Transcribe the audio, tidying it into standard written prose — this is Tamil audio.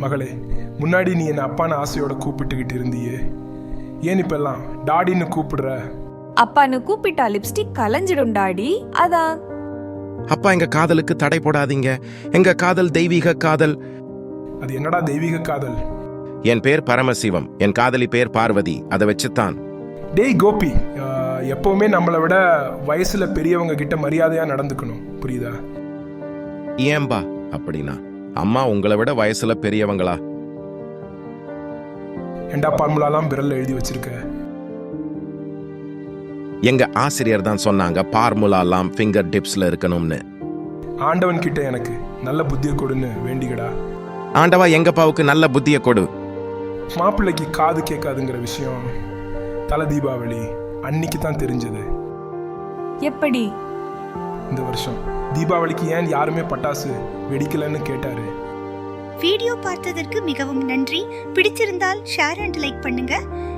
மகளே, முன்னாடி நீ என்ன அப்பான்னு ஆசையோட கூப்பிட்டுக்கிட்டு இருந்தியே, ஏன் இப்பெல்லாம் டாடின்னு கூப்பிடுற? அப்பான்னு கூப்பிட்டா லிப்ஸ்டிக் கலைஞ்சிடும் டாடி, அதான். அப்பா, எங்க காதலுக்கு தடை போடாதீங்க. எங்க காதல் தெய்வீக காதல். அது என்னடா தெய்வீக காதல்? என் பேர் பரமசிவம், என் காதலி பேர் பார்வதி. அதை வச்சுத்தான். டேய் கோபி, எப்பவுமே நம்மளை விட வயசுல பெரியவங்க கிட்ட மரியாதையா நடந்துக்கணும், புரியுதா? ஏன்பா அப்படின்னா? அம்மா உங்களை விட வயசுல பெரியவங்களா? ஏண்டா பார்முலாலாம் விரல்ல எழுதி வச்சிருக்க? எங்க ஆசிரியர் தான் சொன்னாங்க பார்முலாலாம் ஃபிங்கர் டிப்ஸ்ல இருக்கணும்னு. ஆண்டவன் கிட்ட எனக்கு நல்ல புத்தியை கொடுன்னு வேண்டிக்கடா. ஆண்டவா, எங்கப்பாவுக்கு நல்ல புத்தியை கொடு. மாப்பிள்ளைக்கு காது கேட்காதுங்கிற விஷயம் தல தீபாவளி அன்னைக்கு தான் தெரிஞ்சது. எப்படி? இந்த வருஷம் தீபாவளிக்கு ஏன் யாருமே பட்டாசு வெடிக்கலன்னு கேட்டாரு. வீடியோ பார்த்ததற்கு மிகவும் நன்றி. பிடிச்சிருந்தால் ஷேர் அண்ட் லைக் பண்ணுங்க.